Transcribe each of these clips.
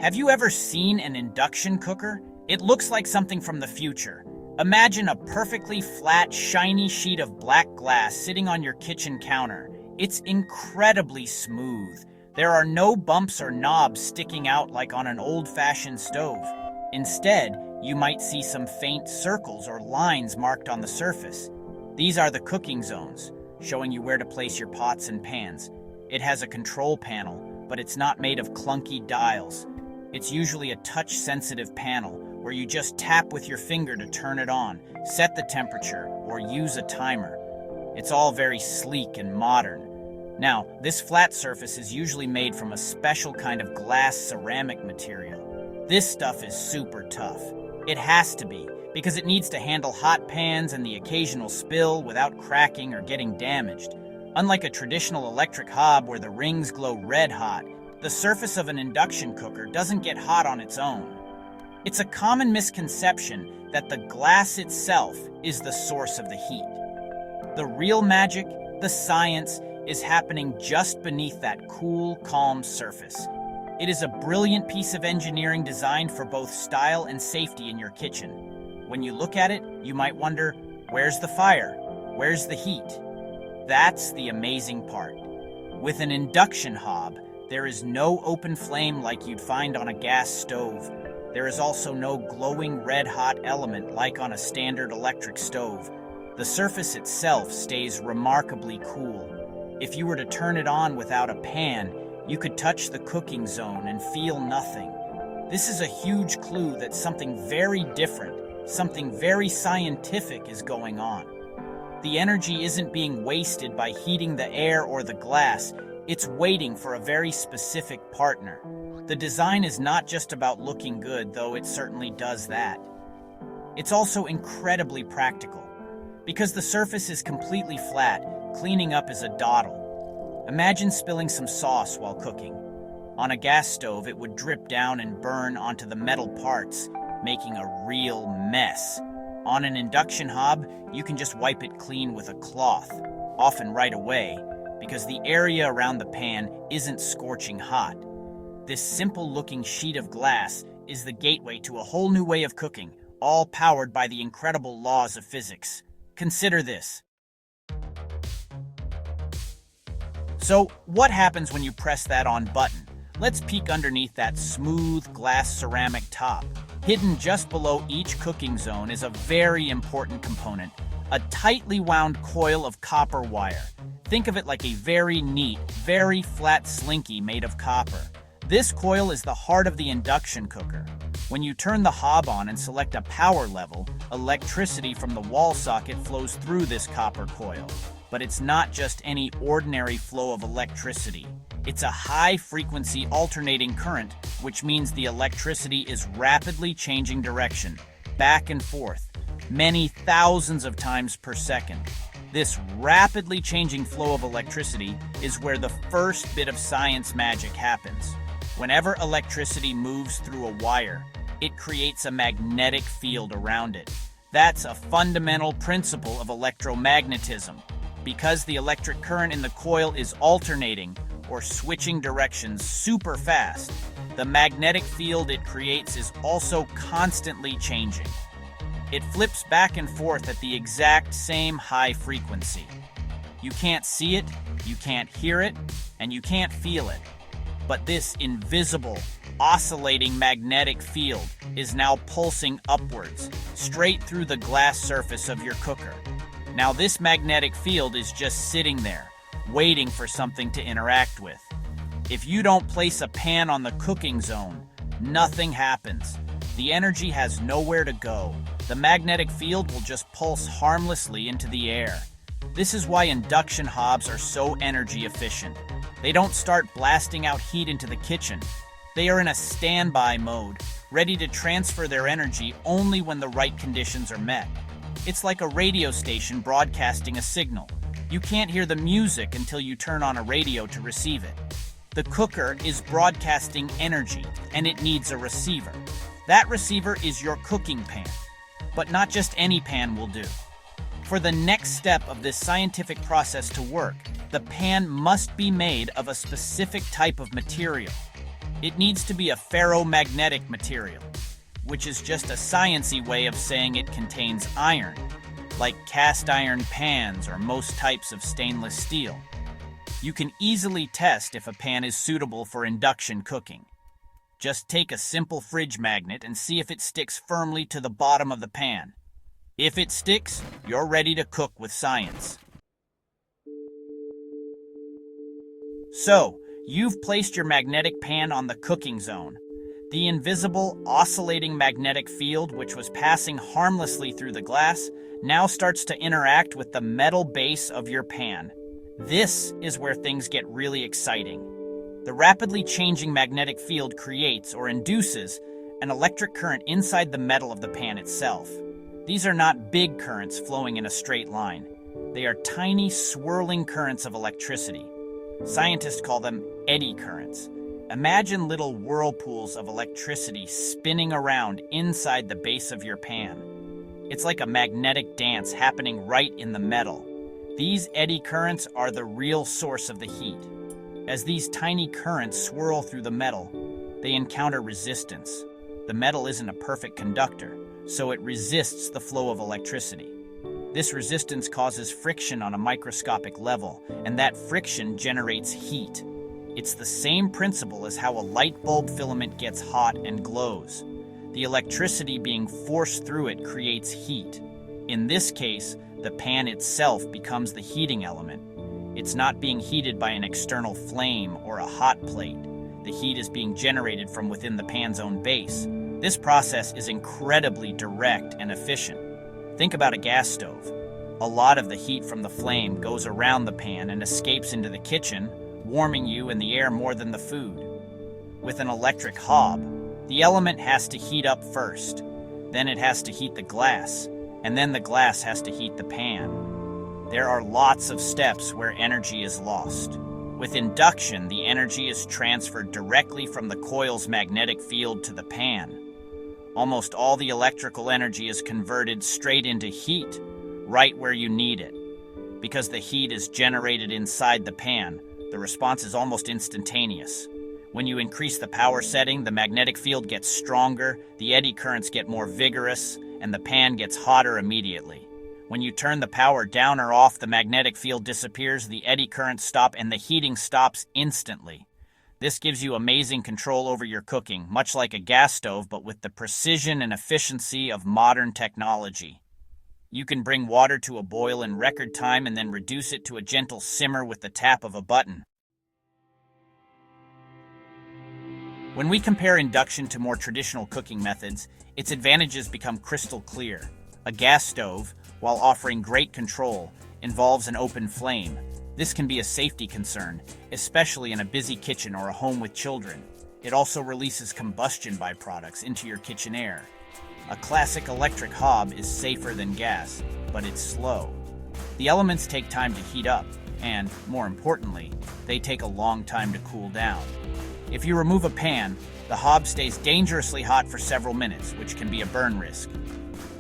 Have you ever seen an induction cooker? It looks like something from the future. Imagine a perfectly flat, shiny sheet of black glass sitting on your kitchen counter. It's incredibly smooth. There are no bumps or knobs sticking out like on an old-fashioned stove. Instead, you might see some faint circles or lines marked on the surface. These are the cooking zones, showing you where to place your pots and pans. It has a control panel, but it's not made of clunky dials. It's usually a touch-sensitive panel where you just tap with your finger to turn it on, set the temperature, or use a timer. It's all very sleek and modern. Now, this flat surface is usually made from a special kind of glass ceramic material. This stuff is super tough. It has to be, because it needs to handle hot pans and the occasional spill without cracking or getting damaged. Unlike a traditional electric hob where the rings glow red hot, the surface of an induction cooker doesn't get hot on its own. It's a common misconception that the glass itself is the source of the heat. The real magic, the science, is happening just beneath that cool, calm surface. It is a brilliant piece of engineering designed for both style and safety in your kitchen. When you look at it, you might wonder, where's the fire? Where's the heat? That's the amazing part. With an induction hob, there is no open flame like you'd find on a gas stove. There is also no glowing red-hot element like on a standard electric stove. The surface itself stays remarkably cool. If you were to turn it on without a pan, you could touch the cooking zone and feel nothing. This is a huge clue that something very different, something very scientific is going on. The energy isn't being wasted by heating the air or the glass. It's waiting for a very specific partner. The design is not just about looking good, though it certainly does that. It's also incredibly practical. Because the surface is completely flat, cleaning up is a dawdle. Imagine spilling some sauce while cooking. On a gas stove, it would drip down and burn onto the metal parts, making a real mess. On an induction hob, you can just wipe it clean with a cloth, often right away, because the area around the pan isn't scorching hot. This simple-looking sheet of glass is the gateway to a whole new way of cooking, all powered by the incredible laws of physics. Consider this. So, what happens when you press that on button? Let's peek underneath that smooth glass ceramic top. Hidden just below each cooking zone is a very important component, a tightly wound coil of copper wire. Think of it like a very neat, very flat slinky made of copper. This coil is the heart of the induction cooker. When you turn the hob on and select a power level, electricity from the wall socket flows through this copper coil. But it's not just any ordinary flow of electricity. It's a high-frequency alternating current, which means the electricity is rapidly changing direction, back and forth, many thousands of times per second. This rapidly changing flow of electricity is where the first bit of science magic happens. Whenever electricity moves through a wire, it creates a magnetic field around it. That's a fundamental principle of electromagnetism. Because the electric current in the coil is alternating, or switching directions super fast, the magnetic field it creates is also constantly changing. It flips back and forth at the exact same high frequency. You can't see it, you can't hear it, and you can't feel it. But this invisible, oscillating magnetic field is now pulsing upwards, straight through the glass surface of your cooker. Now this magnetic field is just sitting there, waiting for something to interact with. If you don't place a pan on the cooking zone, nothing happens. The energy has nowhere to go. The magnetic field will just pulse harmlessly into the air. This is why induction hobs are so energy efficient. They don't start blasting out heat into the kitchen. They are in a standby mode, ready to transfer their energy only when the right conditions are met. It's like a radio station broadcasting a signal. You can't hear the music until you turn on a radio to receive it. The cooker is broadcasting energy, and it needs a receiver. That receiver is your cooking pan. But not just any pan will do. For the next step of this scientific process to work, the pan must be made of a specific type of material. It needs to be a ferromagnetic material, which is just a sciencey way of saying it contains iron, like cast iron pans or most types of stainless steel. You can easily test if a pan is suitable for induction cooking. Just take a simple fridge magnet and see if it sticks firmly to the bottom of the pan. If it sticks, you're ready to cook with science. So, you've placed your magnetic pan on the cooking zone. The invisible, oscillating magnetic field, which was passing harmlessly through the glass, now starts to interact with the metal base of your pan. This is where things get really exciting. The rapidly changing magnetic field creates or induces an electric current inside the metal of the pan itself. These are not big currents flowing in a straight line. They are tiny, swirling currents of electricity. Scientists call them eddy currents. Imagine little whirlpools of electricity spinning around inside the base of your pan. It's like a magnetic dance happening right in the metal. These eddy currents are the real source of the heat. As these tiny currents swirl through the metal, they encounter resistance. The metal isn't a perfect conductor, so it resists the flow of electricity. This resistance causes friction on a microscopic level, and that friction generates heat. It's the same principle as how a light bulb filament gets hot and glows. The electricity being forced through it creates heat. In this case, the pan itself becomes the heating element. It's not being heated by an external flame or a hot plate. The heat is being generated from within the pan's own base. This process is incredibly direct and efficient. Think about a gas stove. A lot of the heat from the flame goes around the pan and escapes into the kitchen, warming you and the air more than the food. With an electric hob, the element has to heat up first. Then it has to heat the glass, and then the glass has to heat the pan. There are lots of steps where energy is lost. With induction, the energy is transferred directly from the coil's magnetic field to the pan. Almost all the electrical energy is converted straight into heat, right where you need it. Because the heat is generated inside the pan, the response is almost instantaneous. When you increase the power setting, the magnetic field gets stronger, the eddy currents get more vigorous, and the pan gets hotter immediately. When you turn the power down or off, the magnetic field disappears, the eddy currents stop, and the heating stops instantly. This gives you amazing control over your cooking, much like a gas stove, but with the precision and efficiency of modern technology. You can bring water to a boil in record time and then reduce it to a gentle simmer with the tap of a button. When we compare induction to more traditional cooking methods, its advantages become crystal clear. A gas stove, while offering great control, involves an open flame. This can be a safety concern, especially in a busy kitchen or a home with children. It also releases combustion byproducts into your kitchen air. A classic electric hob is safer than gas, but it's slow. The elements take time to heat up, and, more importantly, they take a long time to cool down. If you remove a pan, the hob stays dangerously hot for several minutes, which can be a burn risk.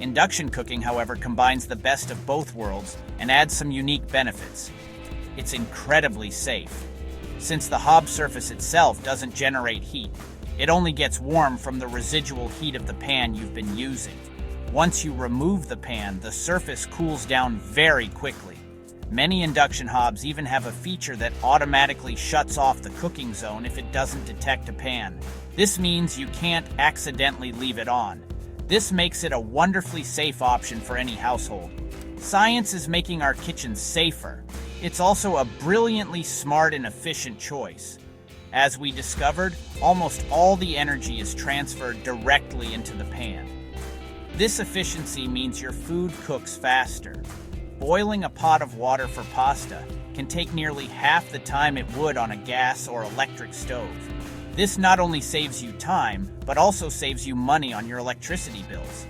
Induction cooking, however, combines the best of both worlds and adds some unique benefits. It's incredibly safe. Since the hob surface itself doesn't generate heat, it only gets warm from the residual heat of the pan you've been using. Once you remove the pan, the surface cools down very quickly. Many induction hobs even have a feature that automatically shuts off the cooking zone if it doesn't detect a pan. This means you can't accidentally leave it on. This makes it a wonderfully safe option for any household. Science is making our kitchens safer. It's also a brilliantly smart and efficient choice. As we discovered, almost all the energy is transferred directly into the pan. This efficiency means your food cooks faster. Boiling a pot of water for pasta can take nearly half the time it would on a gas or electric stove. This not only saves you time, but also saves you money on your electricity bills.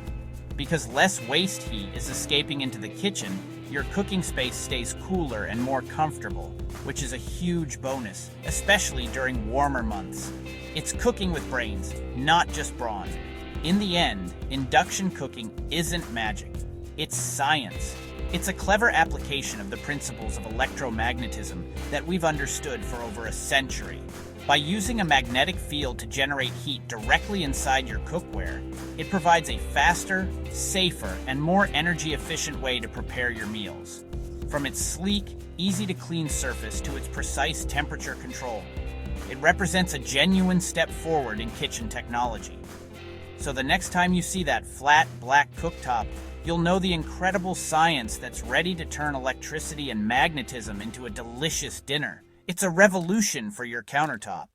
Because less waste heat is escaping into the kitchen, your cooking space stays cooler and more comfortable, which is a huge bonus, especially during warmer months. It's cooking with brains, not just brawn. In the end, induction cooking isn't magic. It's science. It's a clever application of the principles of electromagnetism that we've understood for over a century. By using a magnetic field to generate heat directly inside your cookware, it provides a faster, safer, and more energy-efficient way to prepare your meals. From its sleek, easy-to-clean surface to its precise temperature control, it represents a genuine step forward in kitchen technology. So the next time you see that flat, black cooktop, you'll know the incredible science that's ready to turn electricity and magnetism into a delicious dinner. It's a revolution for your countertop.